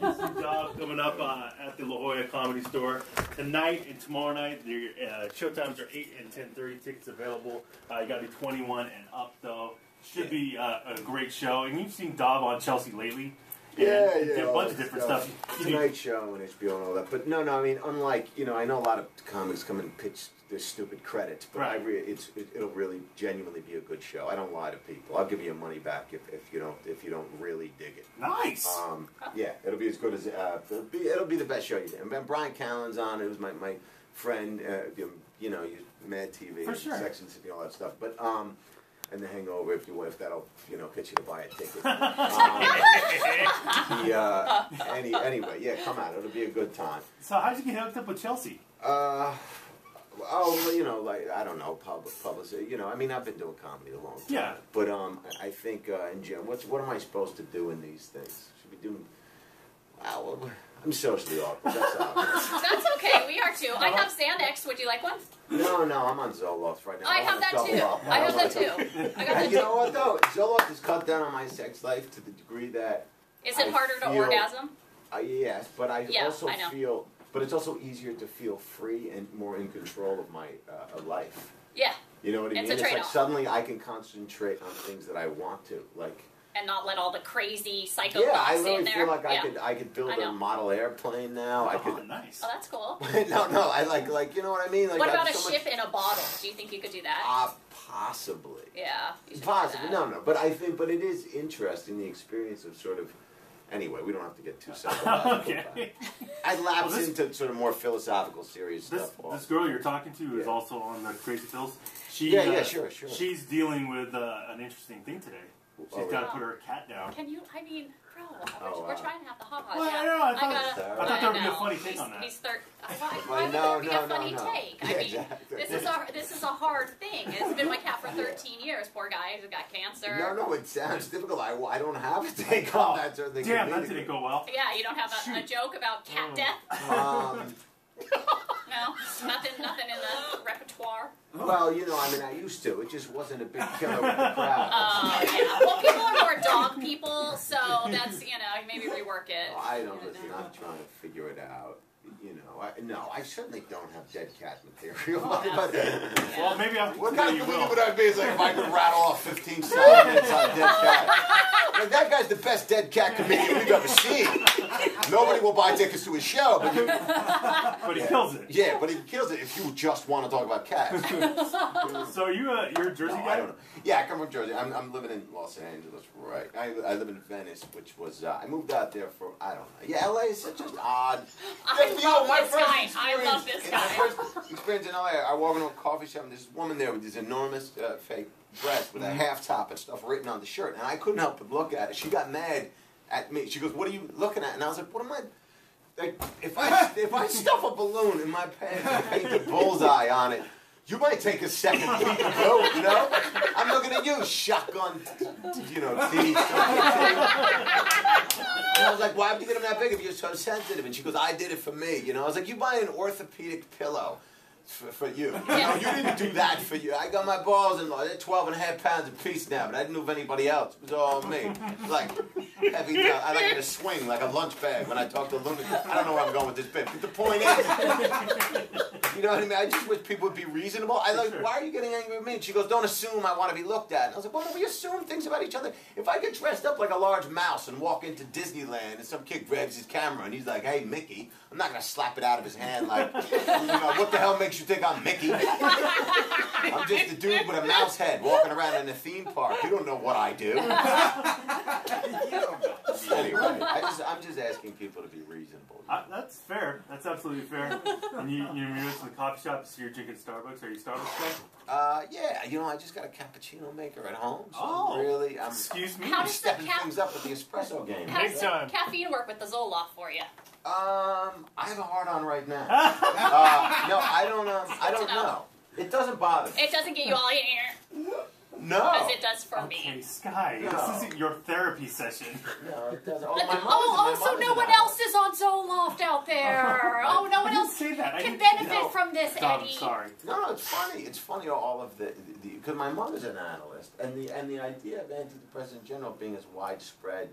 Davidoff coming up at the La Jolla Comedy Store tonight and tomorrow night. The showtimes are 8 and 10:30. Tickets available. You got to be 21 and up though. Should be a great show. And you've seen Dav on Chelsea lately. Yeah, a bunch of different stuff. Tonight Show and HBO and all that. But no, I mean, unlike, I know a lot of comics come and pitch their stupid credits, but right. It'll really genuinely be a good show. I don't lie to people. I'll give you your money back if you don't really dig it. Nice. Yeah, it'll be as good as it'll be the best show you did. And Brian Callen's on. It was my friend. He's Mad TV, for sure. Sex and City, all that stuff. But and The Hangover, if that'll get you to buy a ticket. Anyway, yeah, come out. It'll be a good time. So how'd you get hooked up with Chelsea? I don't know, publicity. I mean, I've been doing comedy a long time. Yeah. But I think in general, what am I supposed to do in these things? Should be doing. Well, I'm socially awkward. That's obvious. That's okay. We are too. I have Xanax. Would you like one? No, I'm on Zoloft right now. I have that too. I have that too. I got that You know what though? Zoloft has cut down on my sex life to the degree that. Is it harder to orgasm? Yes, but I also I know. feel. But it's also easier to feel free and more in control of my life. Yeah. You know what I mean? It's a It's trade-off. like suddenly I can concentrate on things that I want to, like. And not let all the crazy psycho Yeah, I thoughts in really there. feel like I could build a model airplane now. I could. Nice. Oh, that's cool. No, I like you know what I mean. Like, what about a ship in a bottle? Do you think you could do that? Possibly. Yeah. You should Possibly. try that. No, but but it is interesting the experience of sort of. Anyway, we don't have to get too psychological. Okay. I lapse into sort of more philosophical, serious stuff. This girl you're talking to is also on the Crazy Pills. Sure. She's dealing with an interesting thing today. She's got to put her cat down. Can you? I mean, bro, we're trying to have the hot. Well, yeah. I thought there would be a funny take on that. He's why would there be a funny take? I mean, exactly. this is a hard thing. It's been my cat for 13 years. Poor guy, he's got cancer. No, it sounds difficult. I don't have a take on that sort of thing. Damn, that didn't go well. Yeah, you don't have a joke about cat death? No, nothing in the repertoire. Well, I used to. It just wasn't a big killer with the crowd. Yeah. Well, people are more dog people, so that's, maybe rework it. I'm trying to figure it out. I certainly don't have dead cat material. Well, maybe after what kind of you will. would I be? It's like if I could rattle off 15 segments on dead cat. Like, that guy's the best dead cat comedian we've ever seen. Nobody will buy tickets to his show, but he kills it. Yeah, but he kills it if you just want to talk about cats. So you're a Jersey guy? I don't know. Yeah, I come from Jersey. I'm living in Los Angeles, right? I live in Venice, which was I moved out there for I don't know. Yeah, LA is just odd. I love this guy. My first experience in LA, I walk into a coffee shop and there's this woman there with these enormous fake breasts with a half top and stuff written on the shirt, and I couldn't help but look at it. She got mad at me. She goes, "What are you looking at?" And I was like, "What am I?" Like, if I stuff a balloon in my pants and paint a bullseye on it, you might take a second peek and go, I'm looking at you, shotgun, teeth. And I was like, why would you get them that big if you're so sensitive? And she goes, I did it for me. I was like, you buy an orthopedic pillow for you. You didn't do that for you. I got my balls in they're 12.5 pounds a piece now, but I didn't know of anybody else. It was all me. Like, heavy, I like it to swing like a lunch bag when I talk to lunatics. I don't know where I'm going with this bit, but the point is, you know what I mean? I just wish people would be reasonable. Why are you getting angry with me? And she goes, don't assume I want to be looked at. And I was like, well, no, we assume things about each other. If I get dressed up like a large mouse and walk into Disneyland and some kid grabs his camera and he's like, hey, Mickey, I'm not going to slap it out of his hand like, what the hell makes you think I'm Mickey? I'm just a dude with a mouse head walking around in a theme park. You don't know what I do. Anyway, I'm just asking people to be reasonable. That's fair. That's absolutely fair. And you went to the coffee shop, so you're drinking Starbucks. Are you Starbucks guy? Yeah. I just got a cappuccino maker at home. So I'm excuse me. How does stepping things up with the espresso game. How does caffeine work with the Zoloft for you? I have a hard on right now. No, I don't know. It doesn't bother me. It doesn't get you all in here. No. As it does for me. Okay, Sky, No. This isn't your therapy session. No, it doesn't. So no one else is on Zoloft out there. Oh, no one else can benefit from this, Eddie. Sorry. No, it's funny. It's funny all of because my mother's an analyst, and the idea of antidepressants in general being as widespread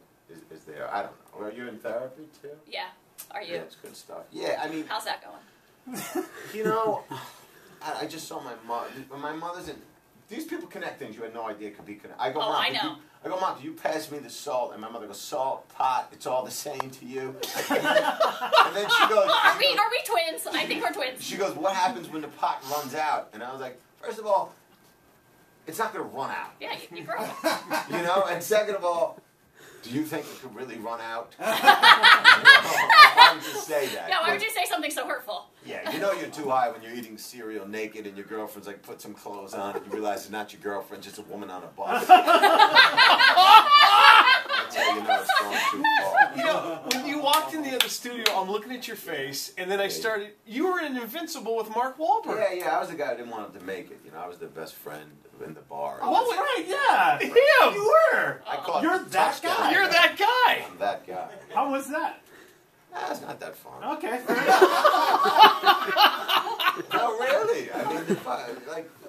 is there. I don't know. Are you in therapy too? Yeah. Are you? Yeah, it's good stuff. Yeah, I mean. How's that going? You know, I just saw my mother. My mother's in. These people connect things you had no idea could be connected. I go, Oh, Mom, I know. I go, Mom, do you pass me the salt? And my mother goes, salt, pot, it's all the same to you. And then she goes, Are we twins? I think we're twins. she goes, what happens when the pot runs out? And I was like, first of all, it's not going to run out. Yeah, you grow. You know? And second of all, do you think it could really run out? Why would you say that? Yeah, why would you say something so hurtful? Yeah, you know you're too high when you're eating cereal naked and your girlfriend's like, put some clothes on and you realize it's not your girlfriend, just a woman on a bus. That's how you know it's going too far. You know, when you walked into the studio, I'm looking at your face, and then I started, you were in Invincible with Mark Wahlberg. Yeah, I was the guy who didn't want him to make it. You know, I was their best friend in the bar. Oh, that's right, yeah. Him! You were. I caught You're the that touchdown. guy. You're that guy! I'm that guy. How was that? Nah, it's not that fun. Okay. No, really. I mean,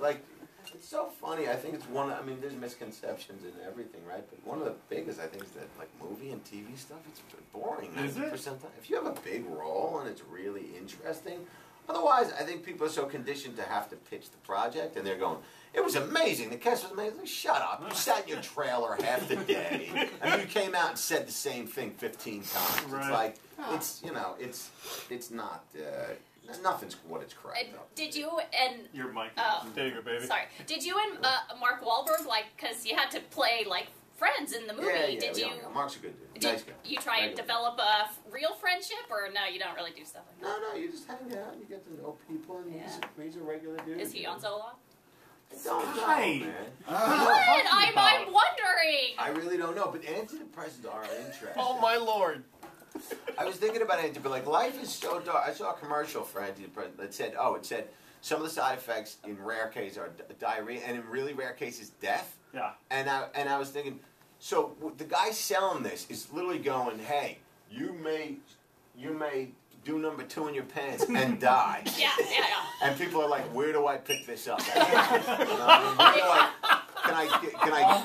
like, it's so funny. I think it's I mean, there's misconceptions in everything, right? But one of the biggest, I think, is that, like, movie and TV stuff, it's boring 90% of the time. If you have a big role and it's really interesting, otherwise, I think people are so conditioned to have to pitch the project, and they're going, it was amazing. The cast was amazing. Shut up. You sat in your trailer half the day, and you came out and said the same thing 15 times. Right. It's like, it's, you know, it's not, nothing's what it's cracked up. Did you and... Your mic. There you go, baby. Sorry. Did you and Mark Wahlberg, like, because you had to play, like, friends in the movie, did you... Yeah, Mark's a good dude. Did Nice guy. you try and develop a real friendship, or no, you don't really do stuff like that? No, you just hang out, you get to know people, and he's a regular dude. Is he on Zoloft? I don't know, Hi. man. What? I'm wondering. I really don't know, but antidepressants are interesting. Oh, my Lord. I was thinking about antidepressants, but like life is so dark. I saw a commercial for antidepressants that said, it said some of the side effects in rare cases are diarrhea, and in really rare cases, death. Yeah. And I was thinking, so the guy selling this is literally going, hey, you may do number 2 in your pants and die. Yeah. And people are like, where do I pick this up? You know, where do can I,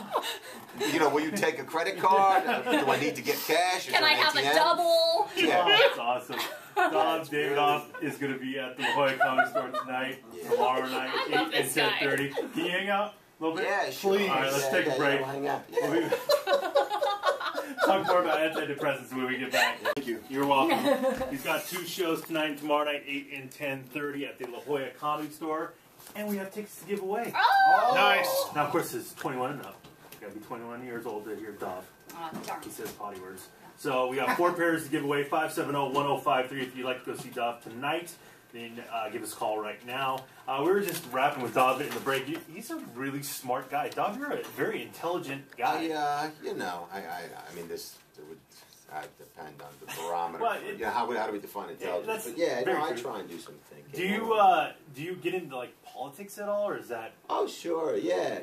you know, will you take a credit card? Do I need to get cash? Can I have a double? Yeah. Oh, that's awesome. Davidoff is going to be at the La Jolla Comedy Store tonight, tomorrow night, 8 and 10:30. Can you hang out a little bit? Yeah, sure. Please. All right, let's take a break. We'll hang out. Yeah. Talk more about antidepressants when we get back. Thank you. You're welcome. He's got 2 shows tonight and tomorrow night, 8 and 10:30 at the La Jolla Comedy Store. And we have tickets to give away. Oh! Nice. Now, of course, it's 21 and up. You gotta be 21 years old to hear Dov. Darn. He says potty words. So we got 4 pairs to give away, 570-1053. If you'd like to go see Dov tonight, then give us a call right now. We were just rapping with Dov in the break. He's a really smart guy. Dov, you're a very intelligent guy. You know, I mean, this would depend on the barometer. Well, how do we define intelligence? But I try and do some thinking. Do you get into like politics at all, or is that? Oh, sure, yeah.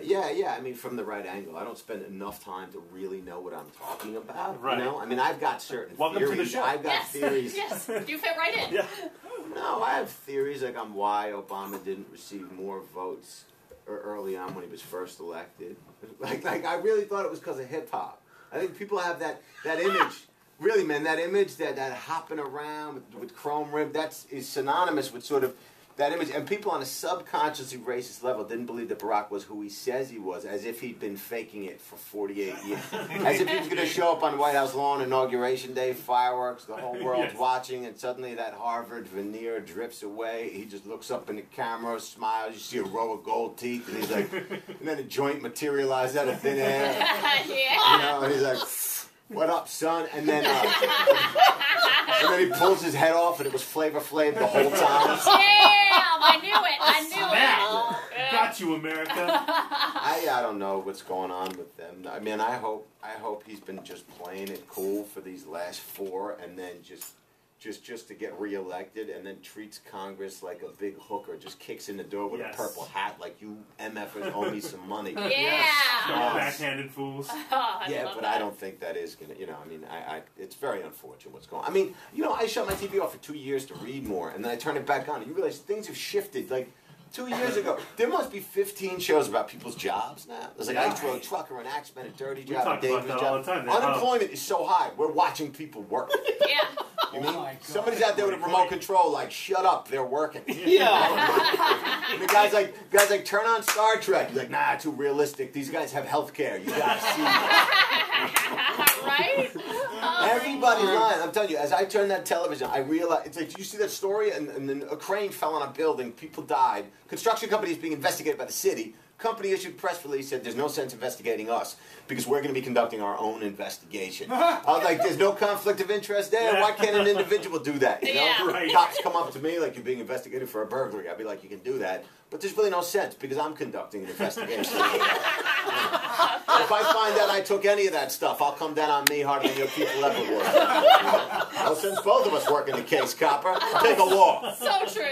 I mean, from the right angle. I don't spend enough time to really know what I'm talking about. Right. You know, I mean, I've got certain Welcome theories. to the show. I've got theories. Yes, you fit right in. Yeah. No, I have theories like on why Obama didn't receive more votes early on when he was first elected. Like I really thought it was because of hip hop. I think people have that image. Really, man, that image, that hopping around with chrome rim, is synonymous with sort of that image. And people on a subconsciously racist level didn't believe that Barack was who he says he was, as if he'd been faking it for 48 years. As if he was going to show up on White House lawn Inauguration Day, fireworks, the whole world's watching, and suddenly that Harvard veneer drifts away. He just looks up in the camera, smiles, you see a row of gold teeth, and he's like, and then a joint materialized out of thin air. Yeah. You know, and he's like, what up, son? And then he pulls his head off, and it was Flavor Flav the whole time. Damn! I knew it. Got you, America. I don't know what's going on with them. I mean, I hope he's been just playing it cool for these last 4, and then just to get reelected, and then treats Congress like a big hooker, just kicks in the door with a purple hat, like you MFers owe me some money. Yeah. Backhanded fools. I don't think that is gonna. You know, I mean, it's very unfortunate what's going on. I mean, you know, I shut my TV off for 2 years to read more, and then I turn it back on, and you realize things have shifted. Like 2 years ago. There must be 15 shows about people's jobs now. There's like Ice Road Trucker, an Axeman, a dirty We job, a talk about dangerous that job. all the time. Unemployment is so high. We're watching people work. Yeah. You mean somebody's out there with a remote control, like, shut up, they're working. Yeah. And the guys like, turn on Star Trek. He's like, nah, too realistic. These guys have health care. You gotta see that. Right? Everybody's lying. I'm telling you, as I turned that television, I realized, it's like, did you see that story? And then a crane fell on a building, people died. Construction company is being investigated by the city. Company issued press release, said there's no sense investigating us because we're going to be conducting our own investigation. I was like, there's no conflict of interest there. Why can't an individual do that? You know, Yeah. Right. Cops come up to me like you're being investigated for a burglary. I'd be like, you can do that, but there's really no sense because I'm conducting an investigation. If I find out I took any of that stuff, I'll come down on me harder than your people ever would. Well, since both of us work in the case, copper, take a walk. So true.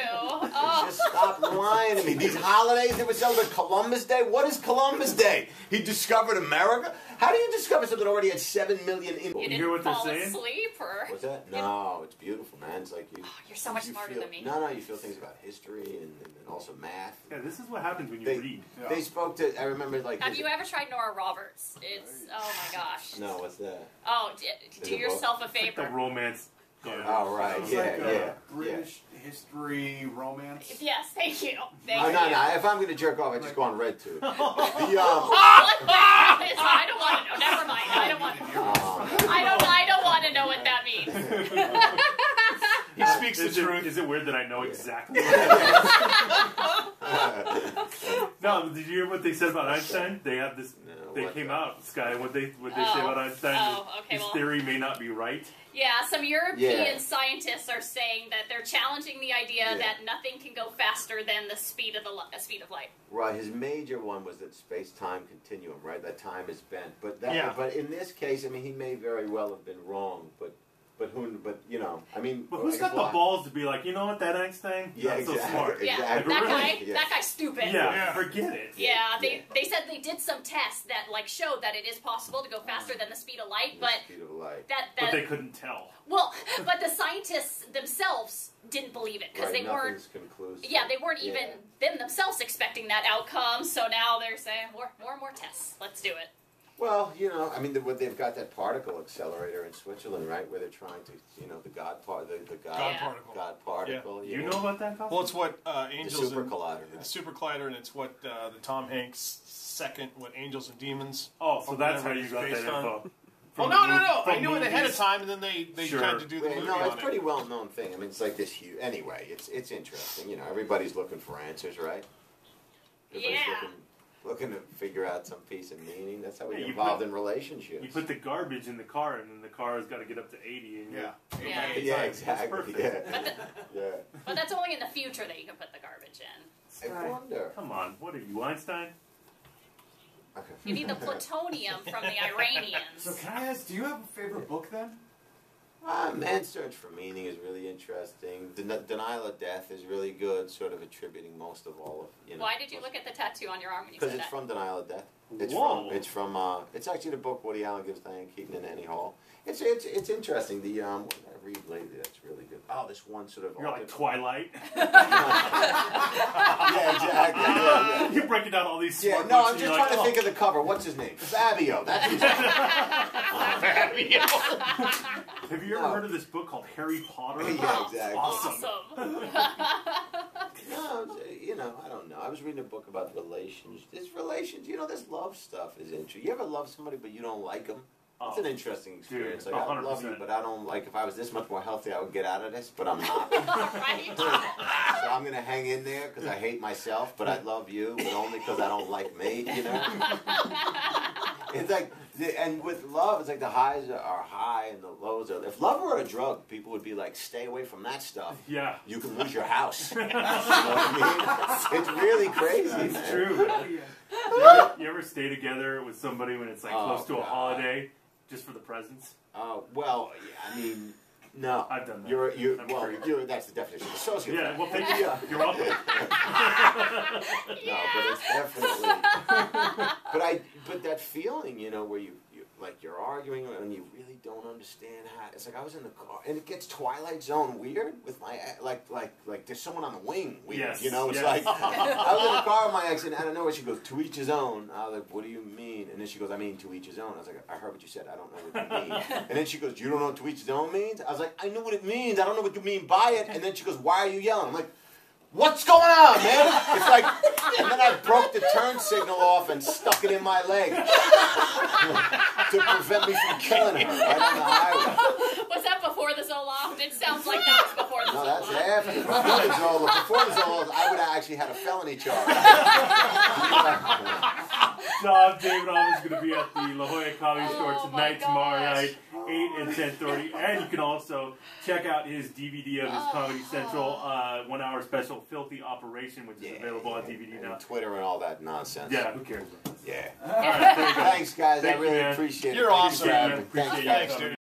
Oh. Just stop lying to me. These holidays they were celebrating Columbus Day. What is Columbus Day? He discovered America? How do you discover something that already had 7 million in You hear didn't what they're fall saying? asleep, or What's that? No, it's beautiful, man. It's like you. Oh, you're so much you smarter feel, than me. No, you feel things about history and also math. Yeah, this is what happens when you They, read. they spoke to. I remember like. Have you ever tried Nora Roberts? It's oh my gosh. No, what's that? Oh, do it a yourself a The favor. romance. Oh right, It's yeah, like yeah. British history romance. Yes, thank you. Thank Oh, you. no. If I'm gonna jerk off, I just go on red tube. What that is, I don't want to know. Never mind. I don't want to know. I don't want to know what that means. He speaks the Is truth. it weird that I know exactly what that is? No, did you hear what they said about Einstein? They have this. No, They what came the- out, Sky. What they say about Einstein? Oh, okay, His well. theory may not be right. Yeah, some European Yeah. scientists are saying that they're challenging the idea Yeah. that nothing can go faster than the speed of speed of light. Right, his major one was that space-time continuum, right? That time is bent. But that, Yeah. but in this case, I mean, he may very well have been wrong. But you know, I mean, But who's I got guess the why- balls to be like, you know what, that Einstein? Yeah, Not so exactly. smart. Yeah, Exactly. that Really? guy, Yeah. that guy's stupid. Yeah, forget it. Yeah, Yeah. they said they did some tests that like showed that it is possible to go faster than the speed of light, but Speed of light. But they couldn't tell. well, but the scientists themselves didn't believe it because Right, they weren't. nothing's conclusive. Yeah, they weren't even them themselves expecting that outcome. So now they're saying more and more tests. Let's do it. Well, you know, I mean, they've got that particle accelerator in Switzerland, right, where they're trying to, you know, the God Yeah. particle. God particle. You know about that? Well, it's what the Angels super and collider. the Super Collider, and it's what the Tom Hanks second, what Angels and Demons. Oh, so or that's how whatever you it's got that based on. info. Well, From no. the I knew it ahead of movies. time, and then they Sure. tried to do the Well, movie no, on it's a it. pretty well known thing. I mean, it's like this huge. Anyway, it's interesting. You know, everybody's looking for answers, right? Everybody's Yeah. looking to figure out some piece of meaning. That's how we Yeah, get you involved put- in relationships. You put the garbage in the car, and then the car has got to get up to 80. And Yeah. Yeah. yeah, It's exactly. perfect. Yeah, yeah. But that's only in the future that you can put the garbage in. I wonder. Come on, what are you, Einstein? You need the plutonium from the Iranians. So can I ask, do you have a favorite book then? Man's Search for Meaning is really interesting. Denial of Death is really good, sort of attributing most of all of, you know. Why did you look at the tattoo on your arm when you Because said it's that? from Denial of Death. Whoa. It's actually the book Woody Allen gives Diane Keaton in Annie Hall. It's interesting. What did I read lately that's really good? Oh, this one sort of. You're like Twilight. Yeah, exactly. Yeah. You're breaking down all these smart Yeah, no, books I'm and just you're trying like, to think of the cover. What's his name? Fabio. That's his name. Have you ever heard of this book called Harry Potter? Yeah, exactly. Awesome. No, you know, I don't know. I was reading a book about relations. You know, this love stuff is interesting. You ever love somebody but you don't like them? It's an interesting experience. Dude, Like, I love you, 100%. but I don't like. If I was this much more healthy, I would get out of this. But I'm not. Right? So I'm gonna hang in there because I hate myself, but I love you, but only because I don't like me. You know. It's like, and with love, it's like the highs are high and the lows are. If love were a drug, people would be like, stay away from that stuff. Yeah. You can lose your house. You know what I mean? It's really crazy. It's man. true. You ever stay together with somebody when it's like Oh, close to a God. holiday, just for the presents? Well, yeah, I mean, no. I've done that. You're that's the definition of a sociopath. Yeah, well, thank Yeah. you. You're welcome. No, but it's definitely. but that feeling, you know, where you like you're arguing and you really don't understand how. It's like I was in the car and it gets Twilight Zone weird with my like there's someone on the wing weird. Yes, You know, it's yes. like I was in the car with my ex and out of nowhere she goes, to each his own. I was like, what do you mean? And then she goes, I mean to each his own. I was like, I heard what you said. I don't know what you mean. And then she goes, you don't know what to each his own means? I was like, I know what it means. I don't know what you mean by it. And then she goes, why are you yelling? I'm like, what's going on, man? It's like, and then I broke the turn signal off and stuck it in my leg to prevent me from killing her right on the highway. Was that before the Zoloft? It sounds like that was before the No, Zoloft. that's after. Before the Zoloft, I would have actually had a felony charge. So Davidoff is going to be at the La Jolla Comedy Store Oh, tonight, my tomorrow gosh. night, 8 and 10:30. And you can also check out his DVD of his Comedy Central 1 hour special, Filthy Operation, which is available on DVD and now. Twitter and all that nonsense. Yeah, who cares? Yeah. All right, there you go. Thanks, guys. Thank I you, really man. appreciate it. You're Thank you awesome, for having man. me. Thanks, Appreciate guys. you. Thanks, dude.